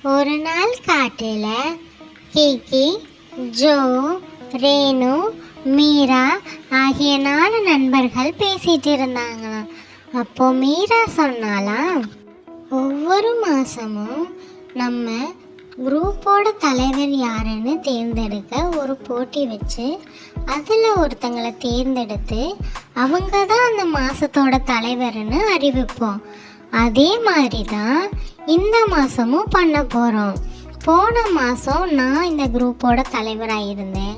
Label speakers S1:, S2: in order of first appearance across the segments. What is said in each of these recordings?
S1: ஒரு நாள் காட்டுல கீகி, ஜோ, ரேணு, மீரா ஆகிய 4 நண்பர்கள் பேசிட்டு இருந்தாங்களாம். அப்போ மீரா சொன்னாலாம், ஒவ்வொரு மாசமும் நம்ம குரூப்போட தலைவர் யாருன்னு தேர்ந்தெடுக்க ஒரு போட்டி வச்சு அதில் ஒருத்தங்களை தேர்ந்தெடுத்து அவங்க தான் அந்த மாதத்தோட தலைவர்னு அறிவிப்போம். அதே மாதிரி தான் இந்த மாதமும் பண்ண போகிறோம். போன மாதம் நான் இந்த குரூப்போட தலைவராக இருந்தேன்.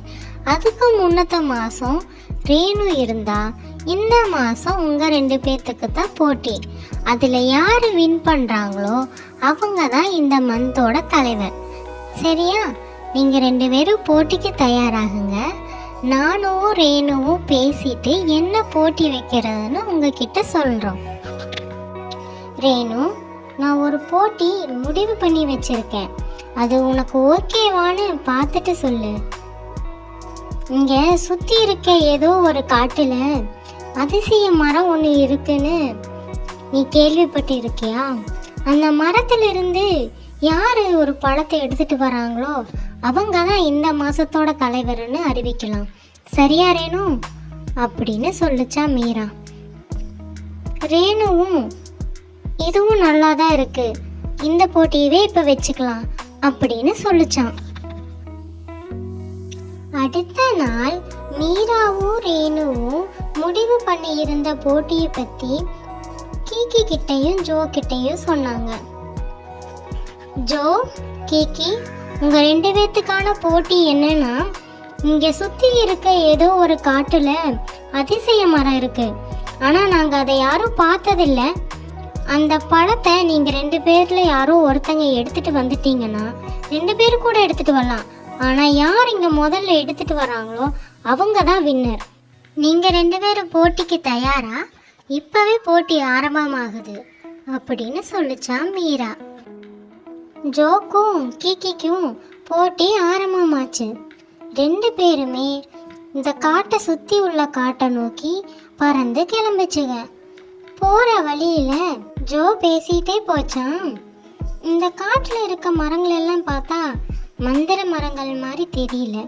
S1: அதுக்கு முன்னத்த மாதம் ரேணு இருந்தா. இந்த மாதம் உங்கள் 2 பேர்த்துக்கு தான் போட்டி. அதில் யார் வின் பண்ணுறாங்களோ அவங்க தான் இந்த மந்தோட தலைவர். சரியா? நீங்கள் 2 பேரும் போட்டிக்கு தயாராகுங்க. நானும் ரேணுவும் பேசிட்டு என்ன போட்டி வைக்கிறதுன்னு உங்ககிட்ட சொல்கிறோம். ரேணு, நான் ஒரு போட்டி முடிவு பண்ணி வச்சிருக்கேன். அது உனக்கு ஓகேவான்னு பார்த்துட்டு சொல்லு. இங்கே சுற்றி இருக்க ஏதோ ஒரு காட்டில் அதிசய மரம் ஒன்று இருக்குன்னு நீ கேள்விப்பட்டு இருக்கியா? அந்த மரத்திலிருந்து யார் ஒரு பழத்தை எடுத்துட்டு வராங்களோ அவங்க தான் இந்த மாதத்தோட தலைவர்னு அறிவிக்கலாம். சரியா ரேணு? அப்படின்னு சொல்லிச்சா மீரா. ரேணுவும் இதுவும் நல்லா தான் இருக்கு, இந்த போட்டியவே இப்போ வச்சுக்கலாம் அப்படின்னு சொல்லிச்சான். அடுத்த நாள் மீராவும் ரேணுவும் முடிவு பண்ணி இருந்த போட்டியை பற்றி கீகி கிட்டையும் ஜோ கிட்டையும் சொன்னாங்க. ஜோ, கீகி, உங்க 2 பேர்த்துக்கான போட்டி என்னன்னா, இங்க சுத்தி இருக்க ஏதோ ஒரு காட்டுல அதிசய மரம் இருக்கு. ஆனா நாங்க அதை யாரும் பார்த்ததில்ல. அந்த பழத்தை நீங்க 2 பேர்ல யாரோ ஒருத்தங்க எடுத்துட்டு வந்துட்டீங்கன்னா 2 பேரும் கூட எடுத்துட்டு வரலாம். ஆனா யார் இங்க முதல்ல எடுத்துட்டு வராங்களோ அவங்க தான் வின்னர். நீங்க 2 பேரும் போட்டிக்கு தயாரா? இப்பவே போட்டி ஆரம்பமாகுது அப்படின்னு சொல்லிச்சா மீரா. ஜோக்கும் கீகிக்கும் போட்டி ஆரம்பமாச்சு. 2 பேருமே இந்த காட்டை சுற்றி உள்ள காட்டை நோக்கி பறந்து கிளம்பிச்சுங்க. போகிற வழியில ஜோ பேசிகிட்டே போச்சான். இந்த காட்டில் இருக்க மரங்கள் எல்லாம் பார்த்தா மந்திர மரங்கள் மாதிரி தெரியல.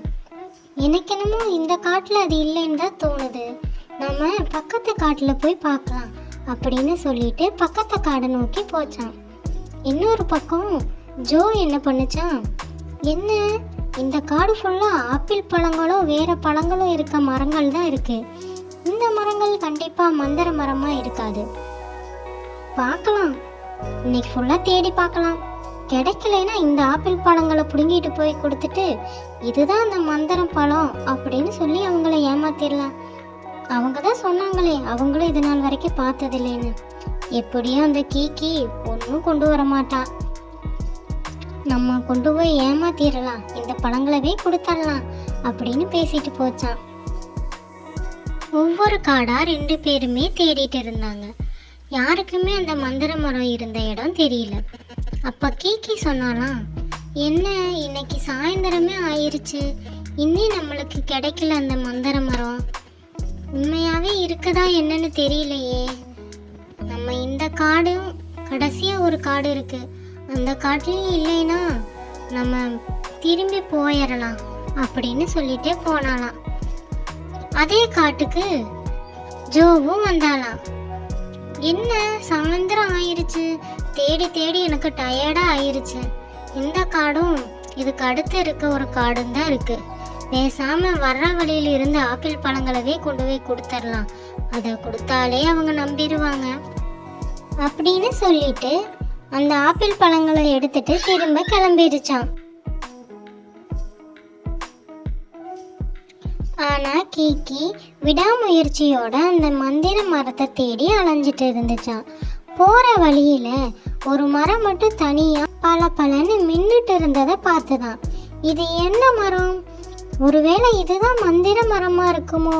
S1: எனக்கு என்னமோ இந்த காட்டில் அது இல்லைன்னு தான் தோணுது. நம்ம பக்கத்து காட்டில் போய் பார்க்கலாம் அப்படின்னு சொல்லிட்டு பக்கத்து காடை நோக்கி போச்சான். இன்னொரு பக்கம் ஜோ என்ன பண்ணுச்சான், என்ன இந்த காடு ஃபுல்லாக ஆப்பிள் பழங்களும் வேறு பழங்களும் இருக்க மரங்கள் தான் இருக்கு. இந்த மரங்கள் கண்டிப்பாக மந்திர மரமாக இருக்காது. பார்க்கலாம், இன்னைக்கு ஃபுல்லாக தேடி பார்க்கலாம். கிடைக்கலைன்னா இந்த ஆப்பிள் பழங்களை பிடுங்கிட்டு போய் கொடுத்துட்டு இதுதான் அந்த மந்திரம் பழம் அப்படின்னு சொல்லி அவங்கள ஏமாத்திடலாம். அவங்க தான் சொன்னாங்களே அவங்களும் இது நாள் வரைக்கும் பார்த்ததில்லைன்னு. எப்படியும் அந்த கீகி ஒன்றும் கொண்டு வர மாட்டான். நம்ம கொண்டு போய் ஏமாத்திடலாம், இந்த பழங்களவே கொடுத்துடலாம் அப்படின்னு பேசிட்டு போச்சான். ஒவ்வொரு காடா 2 பேருமே தேடிட்டு இருந்தாங்க. யாருக்குமே அந்த மந்திர மரம் இருந்த இடம் தெரியல. அப்ப கீகி சொன்னாலாம், என்ன இன்னைக்கு சாயந்தரமே ஆயிருச்சு, இன்னும் நம்மளுக்கு கிடைக்கல அந்த மந்திர மரம். உண்மையாவே இருக்குதா என்னன்னு தெரியலையே. நம்ம இந்த காடும் கடைசியா ஒரு காடு இருக்கு, அந்த காட்டுலையும் இல்லைன்னா நம்ம திரும்பி போயிடலாம் அப்படின்னு சொல்லிட்டே போனாலாம். அதே காட்டுக்கு ஜோவும் வந்தாலாம். என்ன சாயந்தரம் ஆயிருச்சு, தேடி தேடி எனக்கு டயர்டா ஆயிருச்சு. இந்த காடும் இதுக்கு அடுத்து இருக்க ஒரு காடும் தான் இருக்கு. பேசாம வர்ற வழியில இருந்து ஆப்பிள் பழங்களவே கொண்டு போய் கொடுத்துடலாம், அதை கொடுத்தாலே அவங்க நம்பிடுவாங்க அப்படின்னு சொல்லிட்டு அந்த ஆப்பிள் பழங்களை எடுத்துட்டு திரும்ப கிளம்பிடுச்சான். ஆனா கீகி விடாமுயற்சியோட அந்த மந்திர மரத்தை தேடி அலைஞ்சிட்டு இருந்துச்சான். போற வழியில ஒரு மரம் மட்டும் தனியா பலன்னு மின்னுட்டு இருந்ததை பார்த்துதான். இது என்ன மரம்? ஒருவேளை இதுதான் மந்திர மரமா இருக்குமோ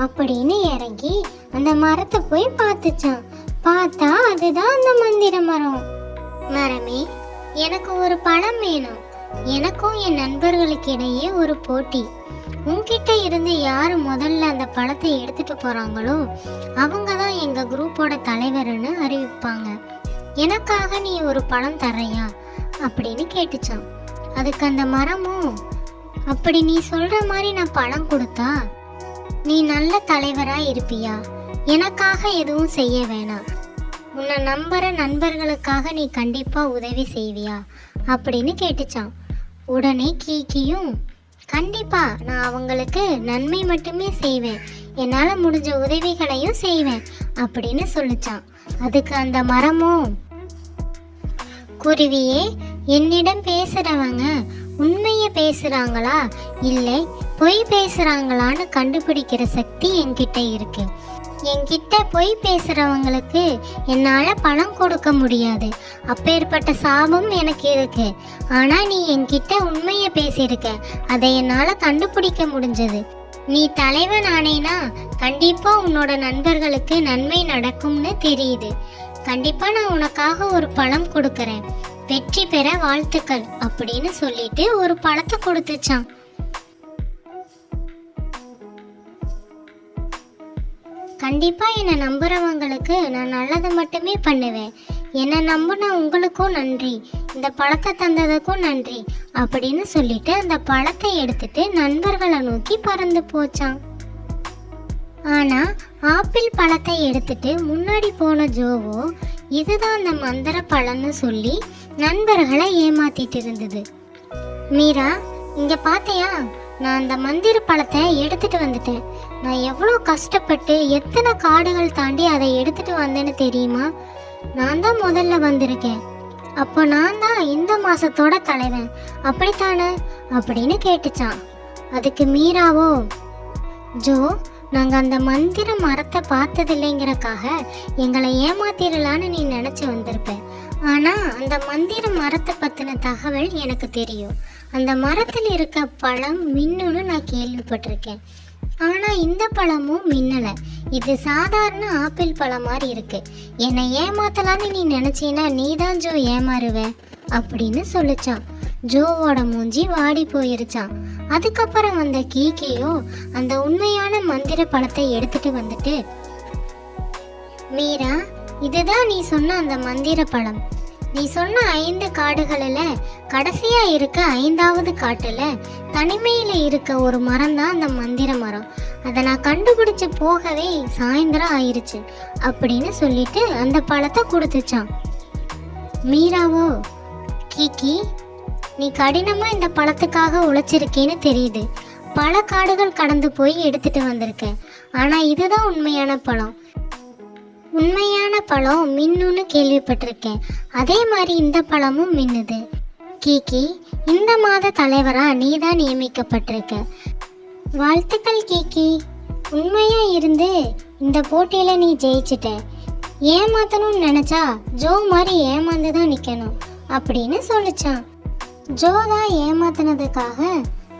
S1: அப்படின்னு இறங்கி அந்த மரத்தை போய் பார்த்துச்சான். பார்த்தா அதுதான் அந்த மந்திர மரம். மரமே, எனக்கு ஒரு பழம் வேணும். எனக்கும் என் நண்பர்களுக்கு இடையே ஒரு போட்டி. உன்கிட்ட இருந்து யாரு முதல்ல அந்த பழத்தை எடுத்துட்டு போறாங்களோ அவங்க தான் எங்க குரூப்போட தலைவர்னு அறிவிப்பாங்க. எனக்காக நீ ஒரு பழம் தரையா அப்படின்னு கேட்டுச்சான். அதுக்கு அந்த மரமும், அப்படி நீ சொல்ற மாதிரி நான் பணம் கொடுத்தா நீ நல்ல தலைவரா இருப்பியா? எனக்காக எதுவும் செய்ய வேணாம், உன்னை நம்புற நண்பர்களுக்காக நீ கண்டிப்பா உதவி செய்வியா அப்படின்னு கேட்டுச்சான். உடனே கீக்கியும், கண்டிப்பா நான் அவங்களுக்கு நன்மை மட்டுமே செய்வேன், என்னால முடிஞ்ச உதவிகளையும் செய்வேன் அப்படின்னு சொல்லிச்சான். அதுக்கு அந்த மரமும், குருவியே, என்னிடம் பேசுறவங்க உண்மையை பேசுறாங்களா இல்லை பொய் பேசுறாங்களான்னு கண்டுபிடிக்கிற சக்தி என்கிட்ட இருக்கு. என்கிட்ட பொய் பேசுறவங்களுக்கு என்னால பணம் கொடுக்க முடியாது, அப்பேற்பட்ட சாபம் எனக்கு இருக்கு. ஆனா நீ என்கிட்ட உண்மையை பேசியிருக்க, அதை என்னால கண்டுபிடிக்க முடிஞ்சது. நீ தலைவன் ஆனேனா கண்டிப்பா உன்னோட நண்பர்களுக்கு நன்மை நடக்கும்னு தெரியுது. கண்டிப்பா நான் உனக்காக ஒரு பழம் கொடுக்கறேன், வெற்றி பெற வாழ்த்துக்கள் அப்படின்னு சொல்லிட்டு ஒரு பழத்தை கொடுத்துச்சான். கண்டிப்பா என்னை நம்புறவங்களுக்கு நான் நல்லதை மட்டுமே பண்ணுவேன், என்னை நம்புன உங்களுக்கும் நன்றி, இந்த பழத்தை தந்ததுக்கும் நன்றி அப்படின்னு சொல்லிட்டு அந்த பழத்தை எடுத்துட்டு நண்பர்களை நோக்கி பறந்து போச்சான். ஆனா ஆப்பிள் பழத்தை எடுத்துட்டு முன்னாடி போன ஜோவோ இதுதான் அந்த மந்திர பழம்னு சொல்லி நண்பர்களை ஏமாத்திட்டு இருந்தது. மீரா, இங்க பாத்தியா, நான் அந்த மந்திர பழத்தை எடுத்துட்டு வந்துட்டேன். நான் எவ்வளோ கஷ்டப்பட்டு எத்தனை காடுகள் தாண்டி அதை எடுத்துட்டு வந்தேன்னு தெரியுமா? நான் தான் முதல்ல வந்திருக்கேன், அப்போ நான் தான் இந்த மாசத்தோட தலைவன் அப்படித்தானே அப்படின்னு கேட்டுச்சான். அதுக்கு மீராவோ, ஜோ, நாங்கள் அந்த மந்திர மரத்தை பார்த்ததில்லைங்கிறக்காக எங்களை ஏமாத்திரலான்னு நீ நினச்சி வந்திருப்பேன். ஆனால் அந்த மந்திர மரத்தை பற்றின தகவல் எனக்கு தெரியும். அந்த மரத்தில் இருக்க பழம் மின்னுன்னு நான் கேள்விப்பட்டிருக்கேன். ஆனால் இந்த பழமும் மின்னலை, இது சாதாரண ஆப்பிள் பழம் மாதிரி இருக்கு. என்னை ஏமாத்தலான்னு நீ நினச்சின்னா நீ தான் ஜோ ஏமாறுவ அப்படின்னு சொல்லிச்சான். ஜோவோட மூஞ்சி வாடி போயிருச்சான். அதுக்கப்புறம் வந்த கீக்கியோ அந்த உண்மையான மந்திர பழத்தை எடுத்துட்டு வந்துட்டு, மீரா, இதுதான் நீ சொன்ன அந்த மந்திர பழம். நீ சொன்ன 5 காடுகளில் கடைசியா இருக்க 5வது காட்டுல தனிமையில இருக்க ஒரு மரம் தான் அந்த மந்திர மரம். அதை நான் கண்டுபிடிச்சு போகவே சாயந்தரம் ஆயிருச்சு அப்படின்னு சொல்லிட்டு அந்த பழத்தை கொடுத்துச்சான். மீராவோ, கீக்கி, நீ கடினமா இந்த பழத்துக்காக உழைச்சிருக்கேன்னு தெரியுது. பல காடுகள் கடந்து போய் எடுத்துட்டு வந்திருக்க. ஆனா இதுதான் உண்மையான பழம். உண்மையான பழம் மின்னுன்னு கேள்விப்பட்டிருக்கேன், அதே மாதிரி இந்த பழமும் மின்னுது. கீக்கி, இந்த மாத தலைவரா நீ தான் நியமிக்கப்பட்டிருக்க. வாழ்த்துக்கள் கீக்கி, உண்மையா இருந்து இந்த போட்டியில நீ ஜெயிச்சிட்ட. ஏமாத்தணும்னு நினைச்சா ஜோ மாதிரி ஏமாந்து தான் நிக்கணும் அப்படின்னு சொல்லிச்சான். ஜோ தான் ஏமாத்தினதுக்காக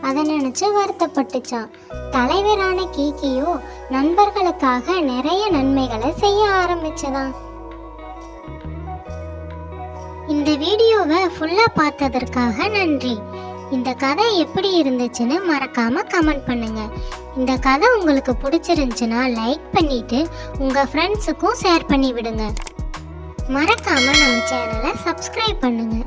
S1: அதை நினைச்சு வருத்தப்பட்டுச்சான். தலைவரான கீக்கியோ நண்பர்களுக்காக நிறைய நன்மைகளை செய்ய ஆரம்பிச்சதான். இந்த வீடியோவை ஃபுல்லா பார்த்ததற்காக நன்றி. இந்த கதை எப்படி இருந்துச்சுன்னு மறக்காம கமெண்ட் பண்ணுங்க. இந்த கதை உங்களுக்கு பிடிச்சிருந்துச்சுன்னா லைக் பண்ணிட்டு உங்க ஃப்ரெண்ட்ஸுக்கும் ஷேர் பண்ணி விடுங்க. மறக்காம நம்ம சேனலை சப்ஸ்கிரைப் பண்ணுங்க.